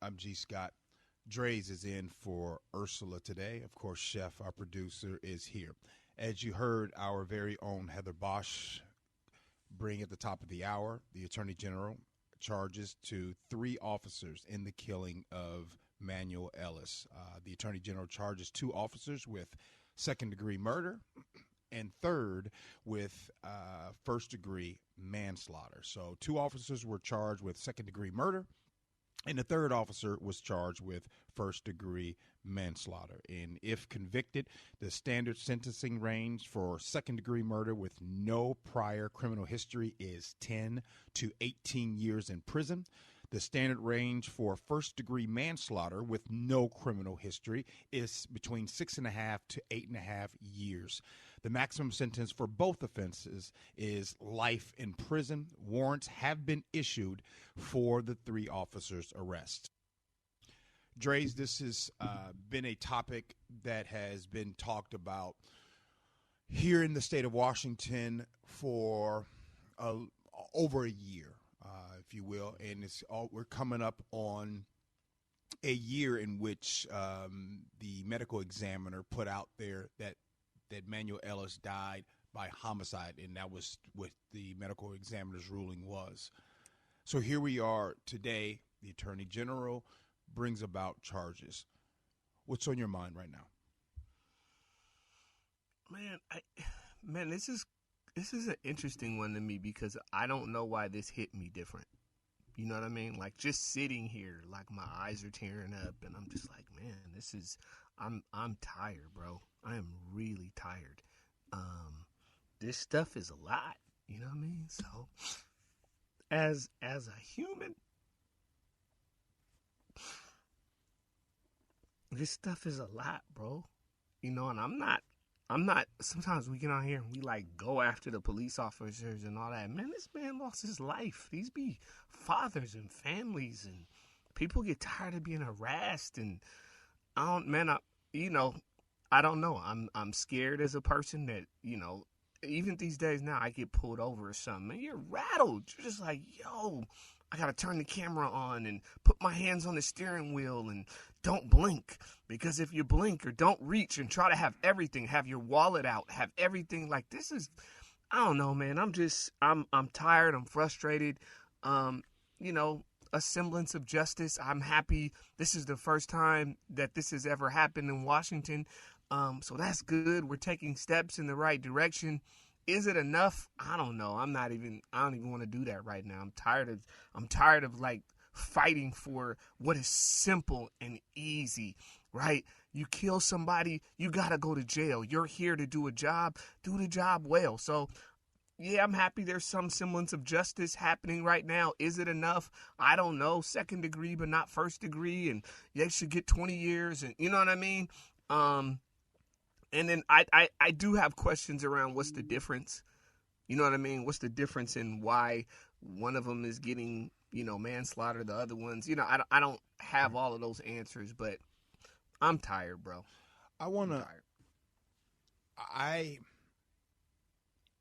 I'm G. Scott. Draze is in for Ursula today. Of course, Chef, our producer, is here. As you heard, our very own Heather Bosch bring at the top of the hour, the Attorney General charges to 3 officers in the killing of Manuel Ellis. The Attorney General charges 2 officers with second-degree murder and third with first-degree manslaughter. So 2 officers were charged with second-degree murder, and the third officer was charged with first-degree manslaughter. And if convicted, the standard sentencing range for second-degree murder with no prior criminal history is 10 to 18 years in prison. The standard range for first-degree manslaughter with no criminal history is between 6.5 to 8.5 years. The maximum sentence for both offenses is life in prison. Warrants have been issued for the 3 officers' arrests. Draze, this has been a topic that has been talked about here in the state of Washington for over a year, if you will, and we're coming up on a year in which the medical examiner put out there that Manuel Ellis died by homicide, and that was what the medical examiner's ruling was. So here we are today. The Attorney General brings about charges. What's on your mind right now? Man, this is an interesting one to me because I don't know why this hit me different. You know what I mean? Like, just sitting here, like, my eyes are tearing up, and I'm just like, man, I'm tired, bro. I am really tired. This stuff is a lot, you know what I mean? So, as a human, this stuff is a lot, bro. You know, and I'm not, sometimes we get out here and we like go after the police officers and all that. Man, this man lost his life. These be fathers and families, and people get tired of being harassed, and I don't know. I'm scared as a person that, you know, even these days now I get pulled over or something, and you're rattled. You're just like, yo, I got to turn the camera on and put my hands on the steering wheel and don't blink, because if you blink or don't reach and try to have everything, have your wallet out, have everything, like, this is, I don't know, man. I'm tired. I'm frustrated. You know, a semblance of justice. I'm happy. This is the first time that this has ever happened in Washington. So that's good. We're taking steps in the right direction. Is it enough? I don't know. I don't even want to do that right now. I'm tired of like fighting for what is simple and easy, right? You kill somebody, you got to go to jail. You're here to do a job, do the job well. So yeah, I'm happy there's some semblance of justice happening right now. Is it enough? I don't know. Second degree, but not first degree. And they should get 20 years. And you know what I mean? And then I do have questions around what's the difference. You know what I mean? What's the difference in why one of them is getting, you know, manslaughter, the other ones? You know, I don't have all of those answers, but I'm tired, bro.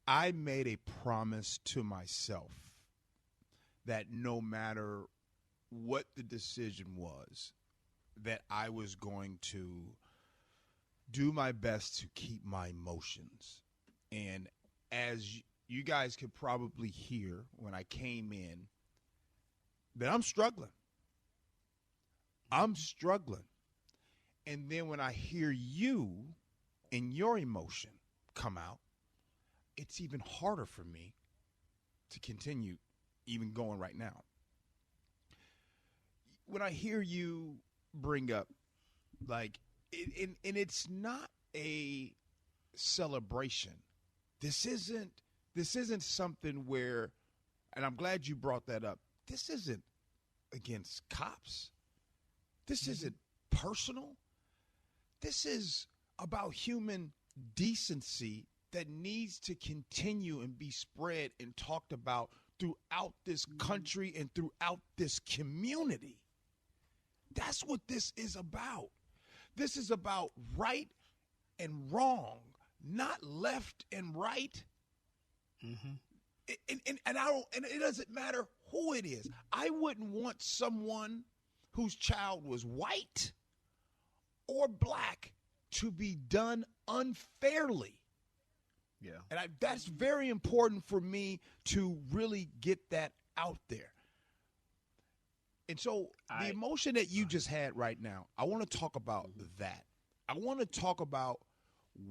I made a promise to myself that no matter what the decision was, that I was going to do my best to keep my emotions. And as you guys could probably hear when I came in, that I'm struggling. And then when I hear you and your emotion come out, it's even harder for me to continue even going right now. When I hear you bring up, like, and it's not a celebration. This isn't something where, and I'm glad you brought that up, this isn't against cops. This isn't personal. This is about human decency that needs to continue and be spread and talked about throughout this country and throughout this community. That's what this is about. This is about right and wrong, not left and right. Mm-hmm. And it doesn't matter who it is. I wouldn't want someone whose child was white or black to be done unfairly. Yeah. And that's very important for me to really get that out there. And so the emotion that you just had right now, I want to talk about that. I want to talk about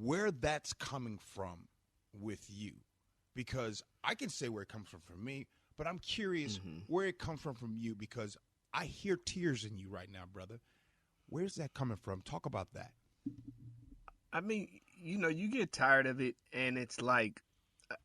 where that's coming from with you, because I can say where it comes from me, but I'm curious where it comes from you, because I hear tears in you right now, brother. Where's that coming from? Talk about that. I mean, you know, you get tired of it, and it's like,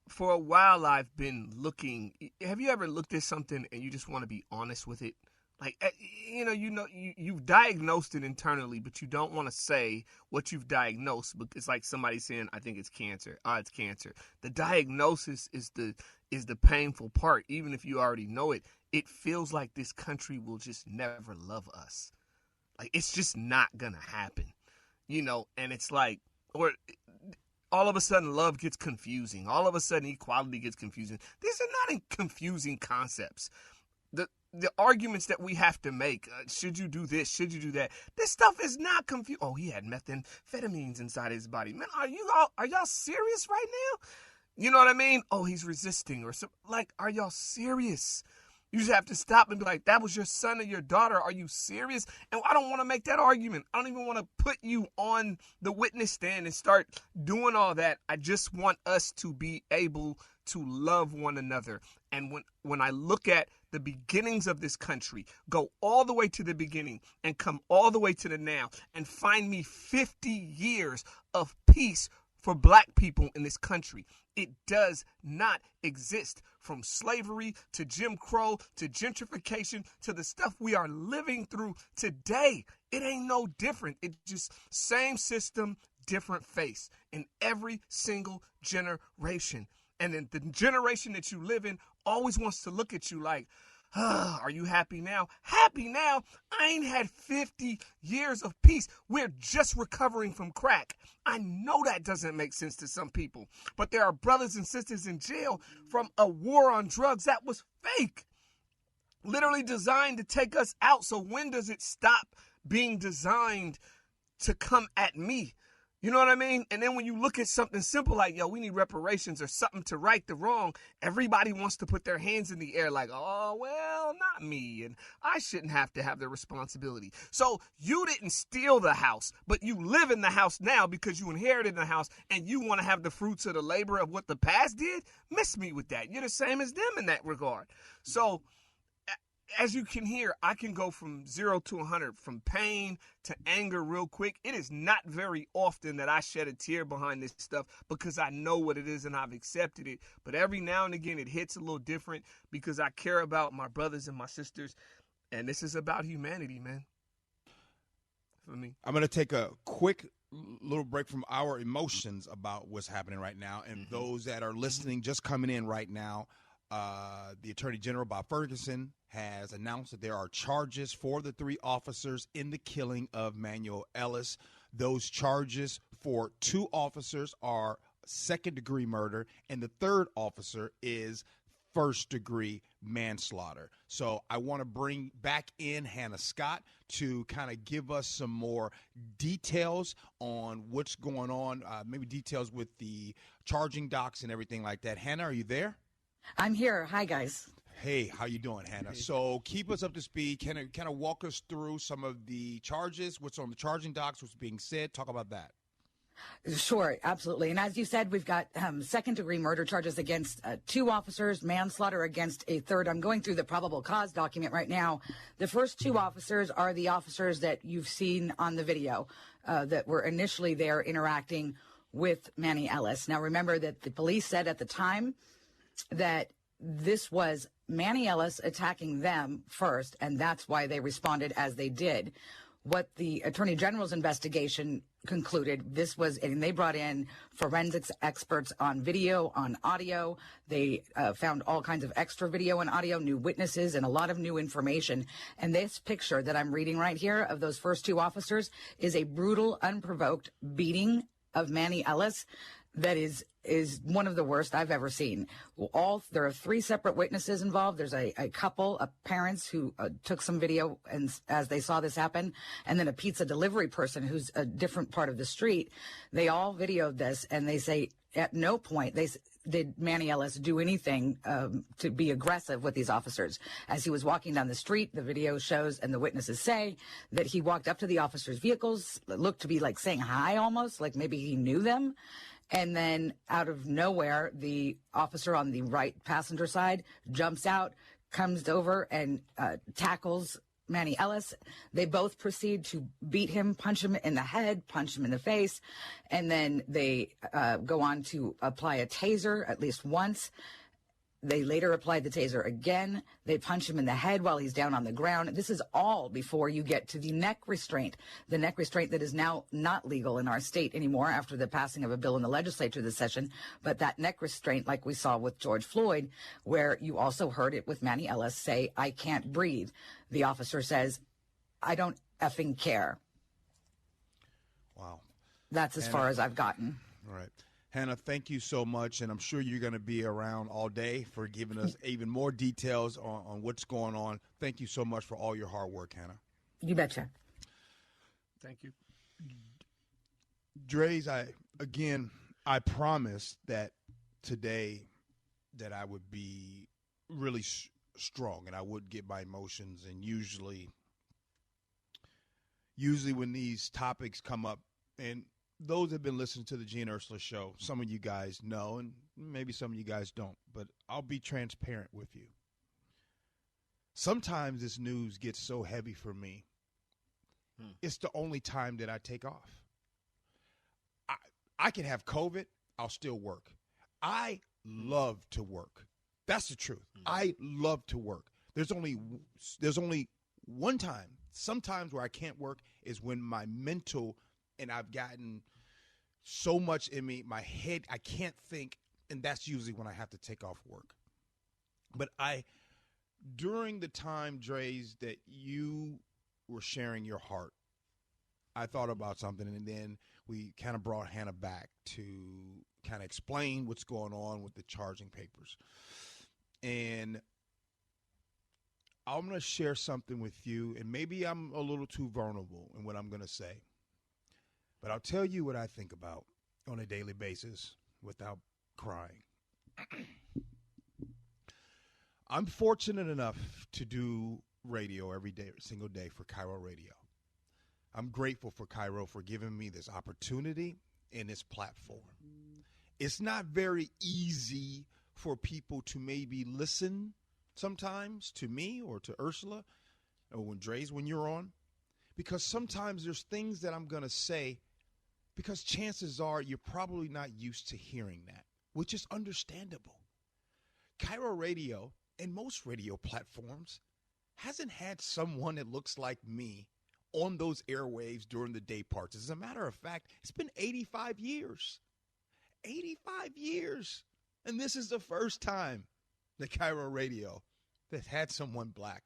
for a while I've been looking. Have you ever looked at something and you just want to be honest with it? Like, you've diagnosed it internally, but you don't want to say what you've diagnosed. But it's like somebody saying, "I think it's cancer." It's cancer. The diagnosis is the painful part. Even if you already know it, it feels like this country will just never love us. Like, it's just not gonna happen, you know. And it's like, or all of a sudden love gets confusing. All of a sudden equality gets confusing. These are not confusing concepts. The arguments that we have to make, should you do this, should you do that, this stuff is not confusing. Oh, he had methamphetamines inside his body. Man, are y'all serious right now? You know what I mean? Oh, he's resisting or something. Like, are y'all serious? You just have to stop and be like, that was your son or your daughter. Are you serious? And I don't want to make that argument. I don't even want to put you on the witness stand and start doing all that. I just want us to be able to love one another. And when I look at the beginnings of this country, go all the way to the beginning and come all the way to the now, and find me 50 years of peace for black people in this country. It does not exist. From slavery to Jim Crow to gentrification to the stuff we are living through today, it ain't no different. It's just same system, different face in every single generation. And then the generation that you live in always wants to look at you like, are you happy now? Happy now? I ain't had 50 years of peace. We're just recovering from crack. I know that doesn't make sense to some people, but there are brothers and sisters in jail from a war on drugs that was fake, literally designed to take us out. So when does it stop being designed to come at me? You know what I mean? And then when you look at something simple like, yo, we need reparations or something to right the wrong, everybody wants to put their hands in the air like, oh, well, not me. And I shouldn't have to have the responsibility. So you didn't steal the house, but you live in the house now because you inherited the house and you want to have the fruits of the labor of what the past did? Miss me with that. You're the same as them in that regard. So as you can hear, I can go from 0 to 100, from pain to anger real quick. It is not very often that I shed a tear behind this stuff because I know what it is and I've accepted it. But every now and again, it hits a little different because I care about my brothers and my sisters. And this is about humanity, man. For me. I'm going to take a quick little break from our emotions about what's happening right now. And those that are listening, just coming in right now, the Attorney General, Bob Ferguson, has announced that there are charges for the 3 officers in the killing of Manuel Ellis. Those charges for 2 officers are second-degree murder, and the 3rd officer is first-degree manslaughter. So I want to bring back in Hannah Scott to kind of give us some more details on what's going on, maybe details with the charging docs and everything like that. Hannah, are you there? I'm here. Hi, guys. Hey, how you doing, Hannah? So keep us up to speed. Can you kind of walk us through some of the charges, what's on the charging docs, what's being said? Talk about that. Sure, absolutely. And as you said, we've got second-degree murder charges against 2 officers, manslaughter against a 3rd. I'm going through the probable cause document right now. The first 2 officers are the officers that you've seen on the video that were initially there interacting with Manny Ellis. Now, remember that the police said at the time that this was Manny Ellis attacking them first, and that's why they responded as they did. What the Attorney General's investigation concluded, this was, and they brought in forensics experts on video, on audio. They found all kinds of extra video and audio, new witnesses, and a lot of new information. And this picture that I'm reading right here of those first 2 officers is a brutal, unprovoked beating of Manny Ellis that is is one of the worst I've ever seen. There are 3 separate witnesses involved. There's a couple of parents who took some video and as they saw this happen, and then a pizza delivery person who's a different part of the street. They all videoed this, and they say at no point did Manny Ellis do anything to be aggressive with these officers. As he was walking down the street, the video shows and the witnesses say that he walked up to the officers' vehicles, looked to be like saying hi almost, like maybe he knew them. And then out of nowhere, the officer on the right passenger side jumps out, comes over and tackles Manny Ellis. They both proceed to beat him, punch him in the head, punch him in the face. And then they go on to apply a taser at least once. They later applied the taser again. They punch him in the head while he's down on the ground. This is all before you get to the neck restraint that is now not legal in our state anymore after the passing of a bill in the legislature this session. But that neck restraint, like we saw with George Floyd, where you also heard it with Manny Ellis say, "I can't breathe." The officer says, "I don't effing care." Wow. That's as far as I've gotten. All right. Hannah, thank you so much, and I'm sure you're going to be around all day for giving us even more details on what's going on. Thank you so much for all your hard work, Hannah. You betcha. Thank you. Draze, I promised that today that I would be really strong and I would get my emotions, and usually when these topics come up, and those that have been listening to the Gee and Ursula Show, some of you guys know, and maybe some of you guys don't, but I'll be transparent with you. Sometimes this news gets so heavy for me, it's the only time that I take off. I can have COVID, I'll still work. I love to work. That's the truth. I love to work. There's only one time, sometimes where I can't work is when my mental, and I've gotten so much in me, my head, I can't think, and that's usually when I have to take off work. But during the time, Draze, that you were sharing your heart, I thought about something, and then we kind of brought Hannah back to kind of explain what's going on with the charging papers. And I'm going to share something with you, and maybe I'm a little too vulnerable in what I'm going to say. But I'll tell you what I think about on a daily basis without crying. I'm fortunate enough to do radio every day, single day for KIRO Radio. I'm grateful for KIRO for giving me this opportunity and this platform. It's not very easy for people to maybe listen sometimes to me or to Ursula or when you're on, because sometimes there's things that I'm going to say because chances are you're probably not used to hearing that, which is understandable. KIRO Radio and most radio platforms hasn't had someone that looks like me on those airwaves during the day parts. As a matter of fact, it's been 85 years. 85 years. And this is the first time that KIRO Radio that had someone black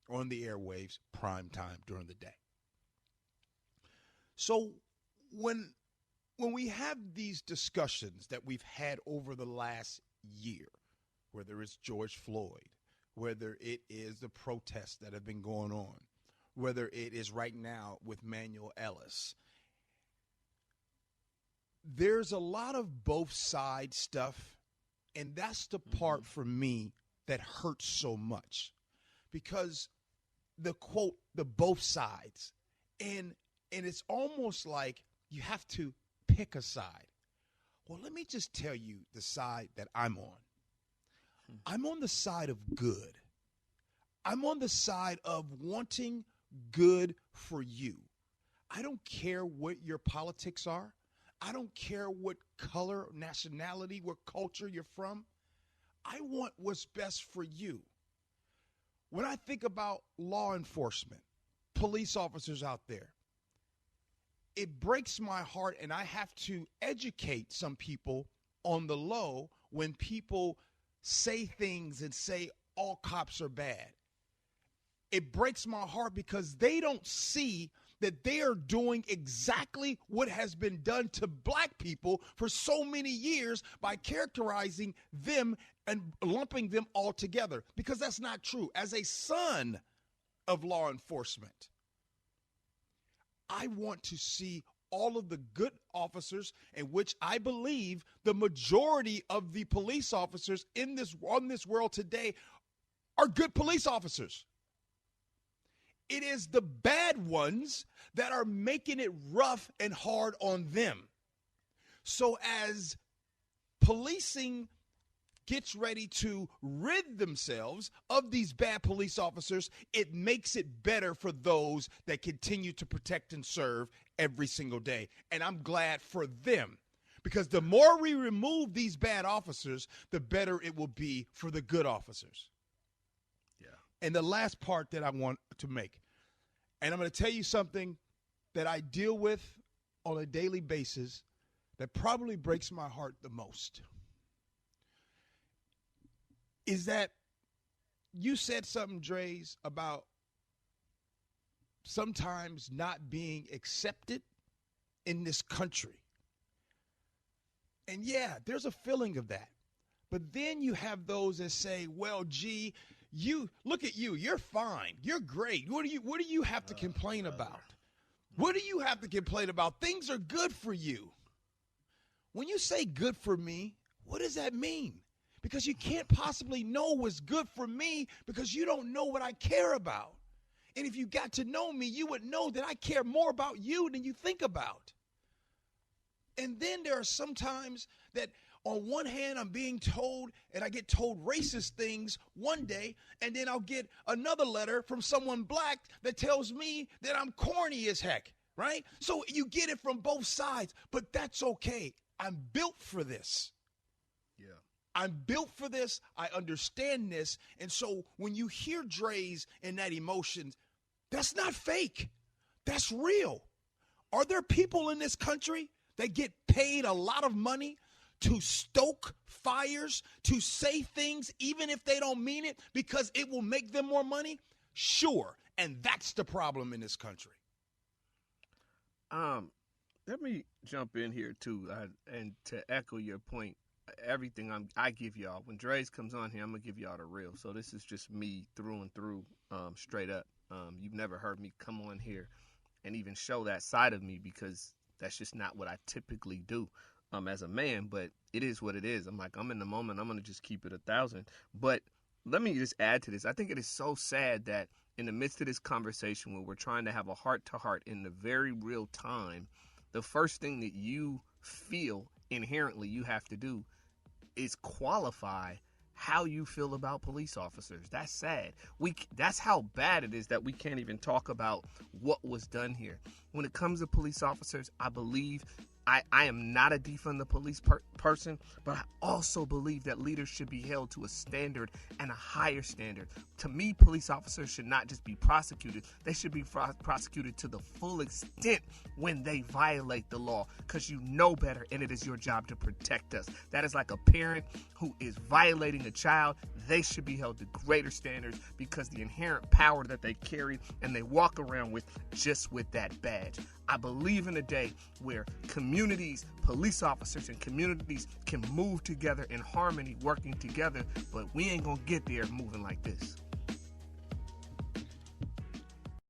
on the airwaves prime time during the day. So when we have these discussions that we've had over the last year, whether it's George Floyd, whether it is the protests that have been going on, whether it is right now with Manuel Ellis, there's a lot of both sides stuff, and that's the part for me that hurts so much, because the quote, the both sides, and it's almost like you have to pick a side. Well, let me just tell you the side that I'm on. I'm on the side of good. I'm on the side of wanting good for you. I don't care what your politics are. I don't care what color, nationality, what culture you're from. I want what's best for you. When I think about law enforcement, police officers out there, it breaks my heart, and I have to educate some people on the low when people say things and say all cops are bad. It breaks my heart because they don't see that they are doing exactly what has been done to black people for so many years by characterizing them and lumping them all together, because that's not true. As a son of law enforcement, I want to see all of the good officers, in which I believe the majority of the police officers on this world today are good police officers. It is the bad ones that are making it rough and hard on them. So as policing gets ready to rid themselves of these bad police officers, it makes it better for those that continue to protect and serve every single day. And I'm glad for them, because the more we remove these bad officers, the better it will be for the good officers. Yeah. And the last part that I want to make, and I'm going to tell you something that I deal with on a daily basis that probably breaks my heart the most, is that you said something, Draze, about sometimes not being accepted in this country. And yeah, there's a feeling of that. But then you have those that say, well, gee, you look at you, you're fine, you're great. What do you have to complain about? What do you have to complain about? Things are good for you. When you say good for me, what does that mean? Because you can't possibly know what's good for me, because you don't know what I care about. And if you got to know me, you would know that I care more about you than you think about. And then there are some times that on one hand, I'm being told, and I get told racist things one day, and then I'll get another letter from someone black that tells me that I'm corny as heck, right? So you get it from both sides, but that's okay. I'm built for this. Yeah. I'm built for this. I understand this. And so when you hear Draze and that emotion, that's not fake. That's real. Are there people in this country that get paid a lot of money to stoke fires, to say things even if they don't mean it, because it will make them more money? Sure. And that's the problem in this country. Let me jump in here too, and to echo your point. Everything I give y'all, when Draze comes on here, I'm going to give y'all the real. So this is just me through and through, straight up. You've never heard me come on here and even show that side of me, because that's just not what I typically do as a man. But it is what it is. I'm in the moment. I'm going to just keep it 1,000. But let me just add to this. I think it is so sad that in the midst of this conversation, where we're trying to have a heart-to-heart in the very real time, the first thing that you feel inherently you have to do is qualify how you feel about police officers. That's sad. That's how bad it is that we can't even talk about what was done here. When it comes to police officers, I believe I am not a defund the police person, but I also believe that leaders should be held to a standard and a higher standard. To me, police officers should not just be prosecuted. They should be prosecuted to the full extent when they violate the law, because you know better, and it is your job to protect us. That is like a parent who is violating a child. They should be held to greater standards, because the inherent power that they carry and they walk around with, just with that badge. I believe in a day where communities, police officers, and communities can move together in harmony, working together, but we ain't gonna get there moving like this.